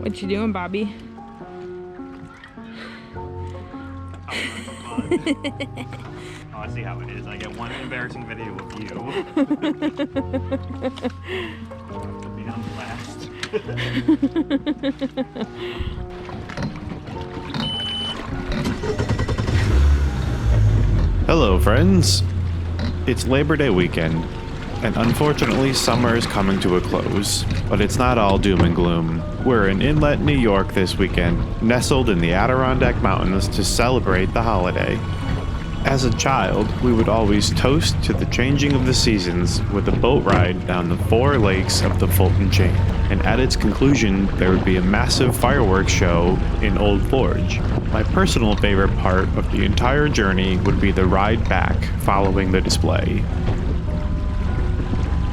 What you doing, Bobby? Oh, I see how it is. I get one embarrassing video of you. I'll be on blast. Hello, friends. It's Labor Day weekend, and unfortunately summer is coming to a close, but it's not all doom and gloom. We're in Inlet, New York this weekend, nestled in the Adirondack Mountains to celebrate the holiday. As a child, we would always toast to the changing of the seasons with a boat ride down the 4 lakes of the Fulton chain, and at its conclusion, there would be a massive fireworks show in Old Forge. My personal favorite part of the entire journey would be the ride back following the display.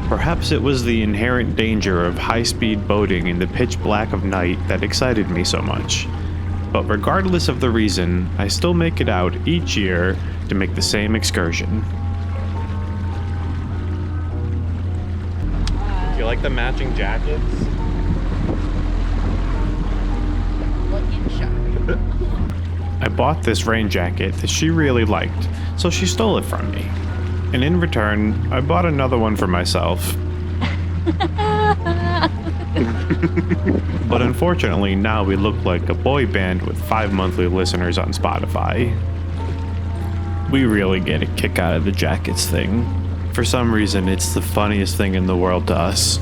Perhaps it was the inherent danger of high-speed boating in the pitch black of night that excited me so much. But regardless of the reason, I still make it out each year to make the same excursion. Do you like the matching jackets? Looking sharp. I bought this rain jacket that she really liked, so she stole it from me. And in return, I bought another one for myself. But unfortunately, now we look like a boy band with 5 monthly listeners on Spotify. We really get a kick out of the jackets thing. For some reason, it's the funniest thing in the world to us.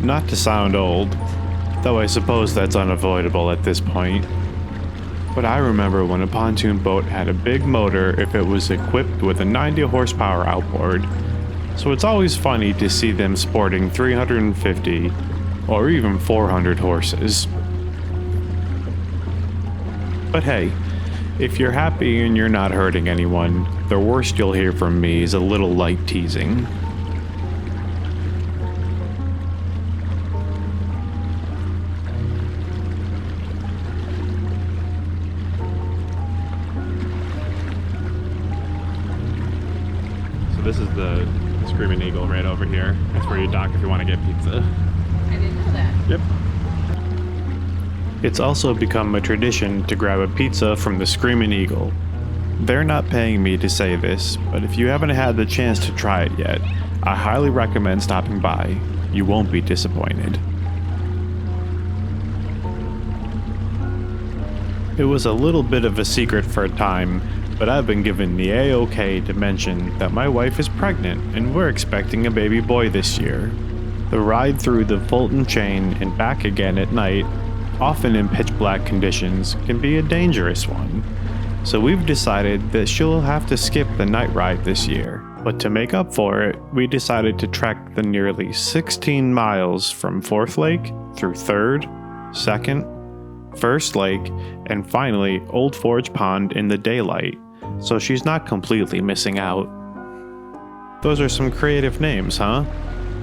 Not to sound old, though I suppose that's unavoidable at this point. But I remember when a pontoon boat had a big motor if it was equipped with a 90 horsepower outboard, so it's always funny to see them sporting 350 or even 400 horses. But hey, if you're happy and you're not hurting anyone, the worst you'll hear from me is a little light teasing. So this is the Screaming Eagle right over here. That's where you dock if you want to get pizza. I didn't know that. Yep. It's also become a tradition to grab a pizza from the Screaming Eagle. They're not paying me to say this, but if you haven't had the chance to try it yet, I highly recommend stopping by. You won't be disappointed. It was a little bit of a secret for a time, but I've been given the A-OK to mention that my wife is pregnant and we're expecting a baby boy this year. The ride through the Fulton chain and back again at night, often in pitch black conditions, can be a dangerous one. So we've decided that she'll have to skip the night ride this year. But to make up for it, we decided to trek the nearly 16 miles from 4th Lake through 3rd, 2nd, 1st Lake, and finally Old Forge Pond in the daylight, so she's not completely missing out. Those are some creative names, huh?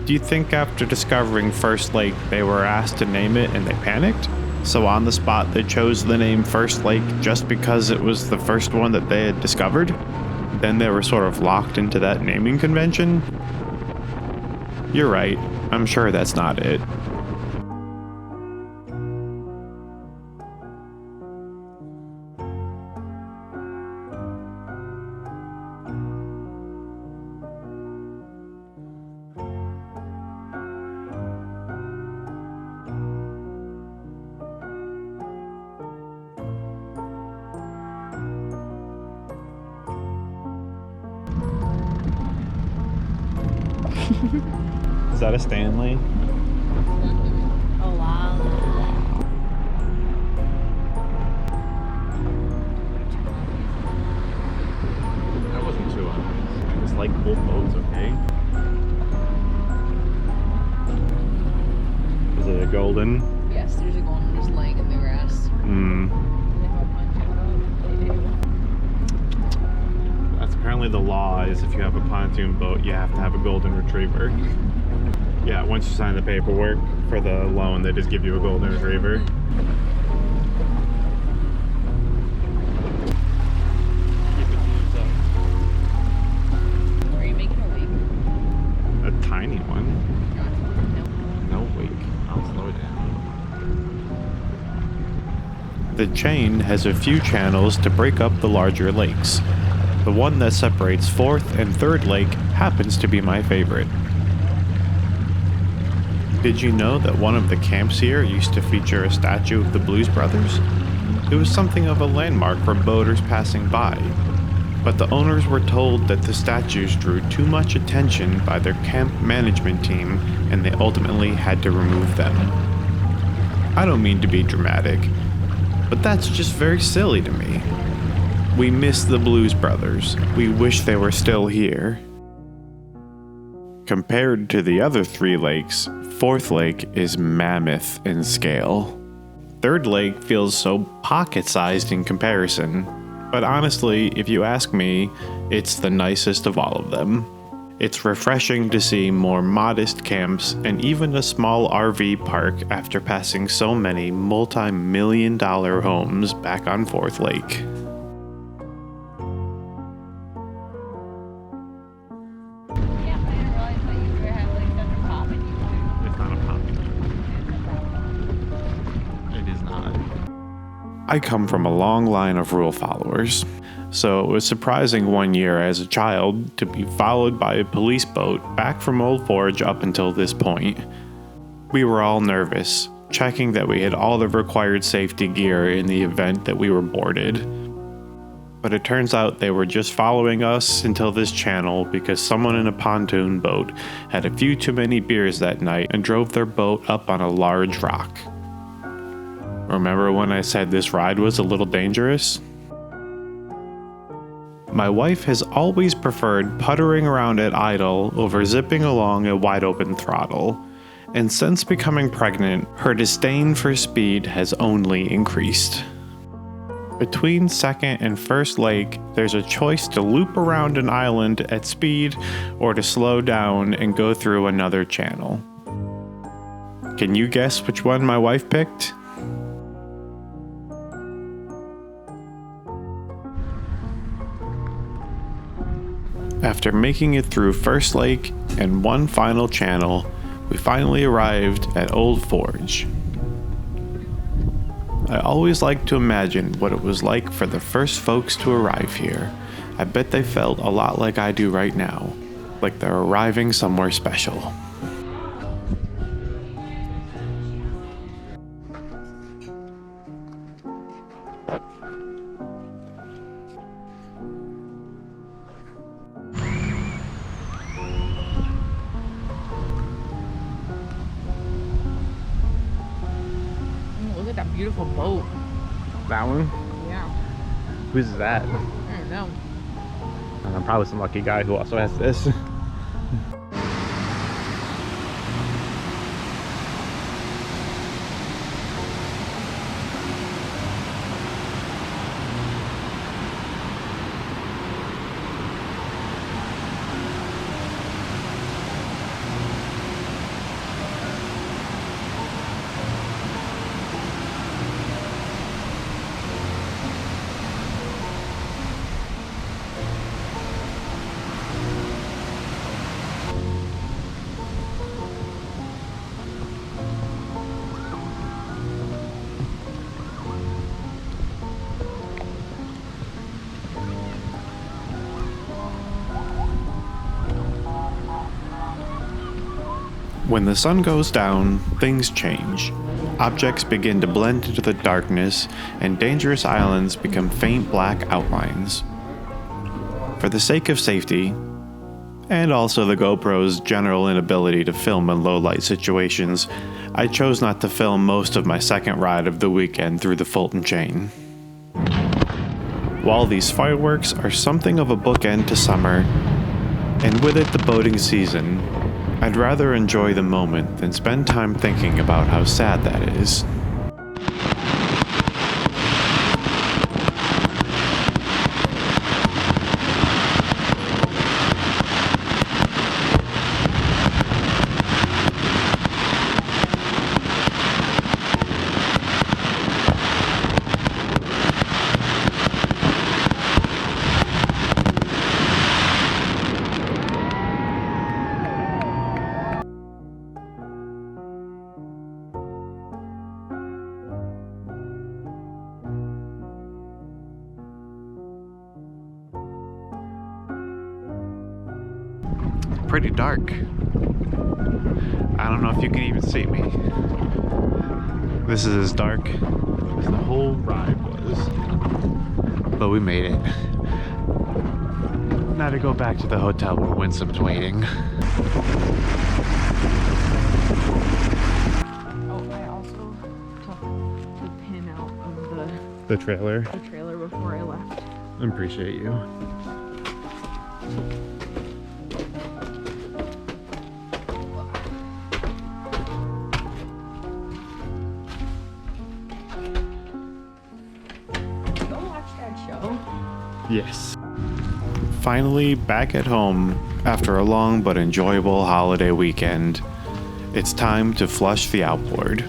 Do you think after discovering First Lake they were asked to name it and they panicked? So on the spot they chose the name First Lake just because it was the first one that they had discovered? Then they were sort of locked into that naming convention? You're right, I'm sure that's not it. Is that a Stanley? Oh, wow. That wasn't too obvious. I just like both boats, okay? Is it a golden? Yes, there's a golden just laying in the grass. That's apparently the law, is if you have a pontoon boat, you have to have a golden retriever. Yeah, once you sign the paperwork for the loan, they just give you a golden retriever. Keep it to yourself. Are you making a leak? A The chain has a few channels to break up the larger lakes. The one that separates 4th and 3rd Lake happens to be my favorite. Did you know that one of the camps here used to feature a statue of the Blues Brothers? It was something of a landmark for boaters passing by, but the owners were told that the statues drew too much attention by their camp management team and they ultimately had to remove them. I don't mean to be dramatic, but that's just very silly to me. We miss the Blues Brothers. We wish they were still here. Compared to the other 3 lakes, 4th Lake is mammoth in scale. 3rd Lake feels so pocket-sized in comparison, but honestly, if you ask me, it's the nicest of all of them. It's refreshing to see more modest camps and even a small RV park after passing so many multi-million-dollar homes back on 4th Lake. Yeah, I didn't realize that you had like such a pop in you. It's not a pop. It is not. I come from a long line of rule followers, so it was surprising one year as a child to be followed by a police boat back from Old Forge up until this point. We were all nervous, checking that we had all the required safety gear in the event that we were boarded. But it turns out they were just following us until this channel because someone in a pontoon boat had a few too many beers that night and drove their boat up on a large rock. Remember when I said this ride was a little dangerous? My wife has always preferred puttering around at idle over zipping along at wide open throttle, and since becoming pregnant, her disdain for speed has only increased. Between 2nd and 1st Lake, there's a choice to loop around an island at speed or to slow down and go through another channel. Can you guess which one my wife picked? After making it through 1st Lake and one final channel, we finally arrived at Old Forge. I always like to imagine what it was like for the first folks to arrive here. I bet they felt a lot like I do right now, like they're arriving somewhere special. Look at that beautiful boat. That one? Yeah. Who's that? I don't know. I'm probably some lucky guy who also has this. When the sun goes down, things change. Objects begin to blend into the darkness, and dangerous islands become faint black outlines. For the sake of safety, and also the GoPro's general inability to film in low-light situations, I chose not to film most of my second ride of the weekend through the Fulton chain. While these fireworks are something of a bookend to summer, and with it the boating season, I'd rather enjoy the moment than spend time thinking about how sad that is. pretty dark. I don't know if you can even see me. This is as dark as the whole ride was. But we made it. Now to go back to the hotel where Winsome's waiting. Oh, I also took the pin out of The trailer. the trailer before I left. I appreciate you. Go watch that show. Yes. Finally back at home after a long but enjoyable holiday weekend. It's time to flush the outboard.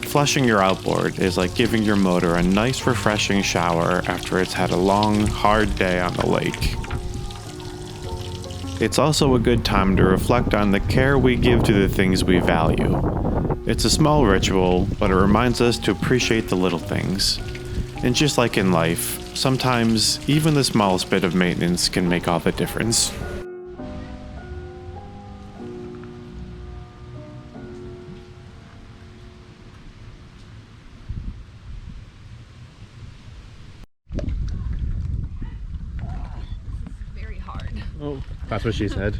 Flushing your outboard is like giving your motor a nice refreshing shower after it's had a long, hard day on the lake. It's also a good time to reflect on the care we give to the things we value. It's a small ritual, but it reminds us to appreciate the little things. And just like in life, sometimes even the smallest bit of maintenance can make all the difference. Very hard. Oh, that's what she said.